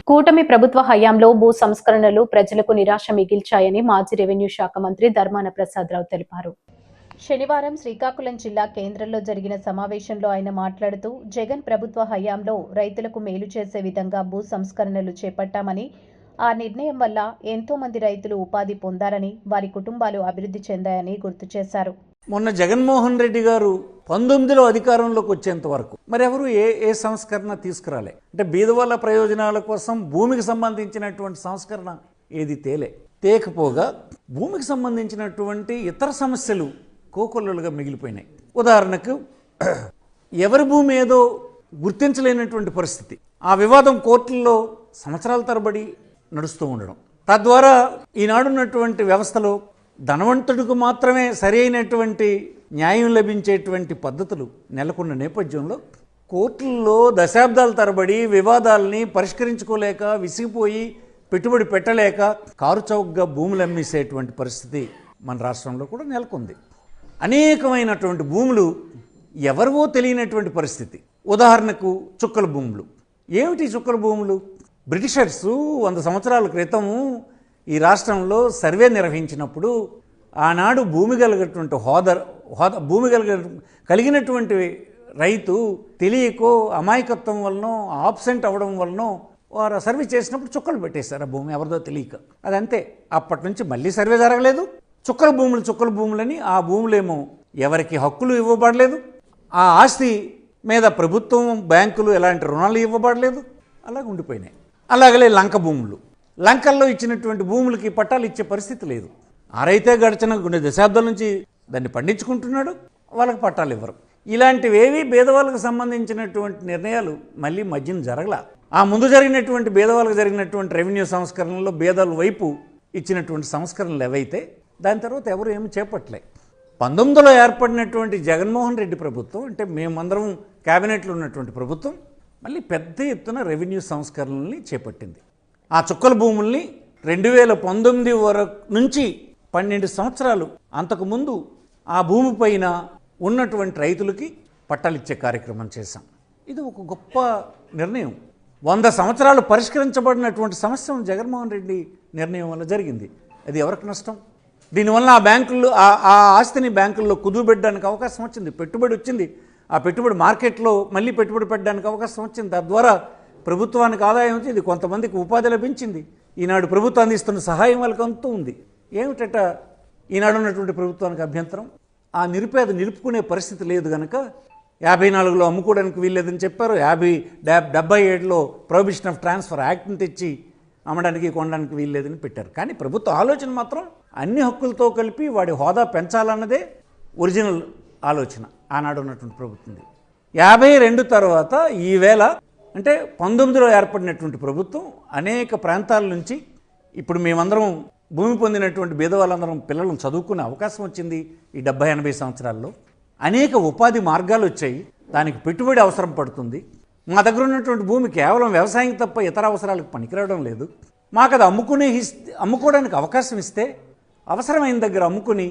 కూటమి ప్రభుత్వ హయాంలో భూ సంస్కరణలు ప్రజలకు నిరాశ మిగిల్చాయని మాజీ రెవెన్యూ శాఖ మంత్రి ధర్మాన ప్రసాదరావు తెలిపారు. శనివారం శ్రీకాకుళం జిల్లా కేంద్రంలో జరిగిన సమావేశంలో ఆయన మాట్లాడుతూ, జగన్ ప్రభుత్వ హయాంలో రైతులకు మేలు చేసే విధంగా భూ సంస్కరణలు చేపట్టామని, ఆ నిర్ణయం వల్ల ఎంతో మంది రైతులు ఉపాధి పొందారని, వారి కుటుంబాలు అభివృద్ధి చెందాయని గుర్తు చేశారు. మొన్న జగన్మోహన్ రెడ్డి గారు 19లో అధికారంలోకి వచ్చేంత వరకు మరెవరు ఏ సంస్కరణ తీసుకురాలే. అంటే బీదవాళ్ళ ప్రయోజనాల కోసం భూమికి సంబంధించినటువంటి సంస్కరణ ఏది తేకపోగా భూమికి సంబంధించినటువంటి ఇతర సమస్యలు కోకొల్లలుగా మిగిలిపోయినాయి. ఉదాహరణకు ఎవరి భూమి ఏదో గుర్తించలేనటువంటి పరిస్థితి, ఆ వివాదం కోర్టుల్లో సంవత్సరాల తరబడి నడుస్తూ ఉండడం, తద్వారా ఈనాడున్నటువంటి వ్యవస్థలో ధనవంతుడికి మాత్రమే సరి అయినటువంటి న్యాయం లభించేటువంటి పద్ధతులు నెలకొన్న నేపథ్యంలో కోర్టుల్లో దశాబ్దాల తరబడి వివాదాలని పరిష్కరించుకోలేక విసిగిపోయి పెట్టుబడి పెట్టలేక కారుచౌకగా భూములు అమ్మేసేటువంటి పరిస్థితి మన రాష్ట్రంలో కూడా నెలకొంది. అనేకమైనటువంటి భూములు ఎవరివో తెలియనటువంటి పరిస్థితి. ఉదాహరణకు చుక్కల భూములు. ఏమిటి చుక్కల భూములు? బ్రిటిషర్సు 100 సంవత్సరాల క్రితము ఈ రాష్ట్రంలో సర్వే నిర్వహించినప్పుడు ఆనాడు భూమి కలిగినటువంటి రైతు తెలియకో అమాయకత్వం వలనో ఆబ్సెంట్ అవ్వడం వలనో వారు సర్వే చేసినప్పుడు చుక్కలు పెట్టేశారు. ఆ భూమి ఎవరిదో తెలియక. అదంతే. అప్పటి నుంచి మళ్ళీ సర్వే జరగలేదు. చుక్కల భూములని ఆ భూములేమో ఎవరికి హక్కులు ఇవ్వబడలేదు, ఆ ఆస్తి మీద ప్రభుత్వం బ్యాంకులు ఎలాంటి రుణాలు ఇవ్వబడలేదు, అలాగ ఉండిపోయినాయి. అలాగలే లంక భూములు. లంకల్లో ఇచ్చినటువంటి భూములకి పట్టాలు ఇచ్చే పరిస్థితి లేదు. ఆ రైతే గడిచిన కొన్ని దశాబ్దాల నుంచి దాన్ని పండించుకుంటున్నాడు, వాళ్ళకి పట్టాలు ఇవ్వరు. ఇలాంటివేవి పేదవాళ్ళకు సంబంధించినటువంటి నిర్ణయాలు మళ్ళీ మధ్యన జరగల. ఆ ముందు జరిగినటువంటి పేదవాళ్ళకు జరిగినటువంటి రెవెన్యూ సంస్కరణలో పేదల వైపు ఇచ్చినటువంటి సంస్కరణలు ఏవైతే దాని తర్వాత ఎవరు ఏమి చేపట్టలే. 19లో ఏర్పడినటువంటి జగన్మోహన్ రెడ్డి ప్రభుత్వం, అంటే మేమందరం క్యాబినెట్లో ఉన్నటువంటి ప్రభుత్వం, మళ్ళీ పెద్ద ఎత్తున రెవెన్యూ సంస్కరణల్ని చేపట్టింది. ఆ చుక్కల భూముల్ని 2019 వరకు నుంచి 12 సంవత్సరాలు అంతకుముందు ఆ భూమి పైన ఉన్నటువంటి రైతులకి పట్టాలిచ్చే కార్యక్రమం చేశాం. ఇది ఒక గొప్ప నిర్ణయం. 100 సంవత్సరాలు పరిష్కరించబడినటువంటి సమస్య జగన్మోహన్ రెడ్డి నిర్ణయం వల్ల జరిగింది. అది ఎవరికి నష్టం? దీనివల్ల ఆ ఆస్తిని బ్యాంకుల్లో కుదురుపెట్టడానికి అవకాశం వచ్చింది, పెట్టుబడి వచ్చింది. ఆ పెట్టుబడి మార్కెట్లో మళ్ళీ పెట్టుబడి పెట్టడానికి అవకాశం వచ్చింది. తద్వారా ప్రభుత్వానికి ఆదాయం వచ్చింది, కొంతమందికి ఉపాధి లభించింది. ఈనాడు ప్రభుత్వం అందిస్తున్న సహాయం వాళ్ళకి అంతూ ఉంది. ఏమిటట ఈనాడు ఉన్నటువంటి ప్రభుత్వానికి అభ్యంతరం? ఆ నిరుపేద నిలుపుకునే పరిస్థితి లేదు కనుక 54లో అమ్ముకోవడానికి వీల్లేదని చెప్పారు. 77లో ప్రొహిబిషన్ ఆఫ్ ట్రాన్స్ఫర్ యాక్ట్ని తెచ్చి అమ్మడానికి కొనడానికి వీల్లేదని పెట్టారు. కానీ ప్రభుత్వ ఆలోచన మాత్రం అన్ని హక్కులతో కలిపి వాడి హోదా పెంచాలన్నదే ఒరిజినల్ ఆలోచన ఆనాడు ఉన్నటువంటి ప్రభుత్వం. 52 తర్వాత ఈవేళ, అంటే 19లో ఏర్పడినటువంటి ప్రభుత్వం అనేక ప్రాంతాల నుంచి ఇప్పుడు మేమందరం భూమి పొందినటువంటి బీదవాళ్ళందరం పిల్లలను చదువుకునే అవకాశం వచ్చింది. ఈ 70-80 సంవత్సరాల్లో అనేక ఉపాధి మార్గాలు వచ్చాయి. దానికి పెట్టుబడి అవసరం పడుతుంది. మా దగ్గర ఉన్నటువంటి భూమి కేవలం వ్యవసాయం తప్ప ఇతర అవసరాలకు పనికిరావడం లేదు. మాకు అది అమ్ముకోవడానికి అవకాశం ఇస్తే అవసరమైన దగ్గర అమ్ముకుని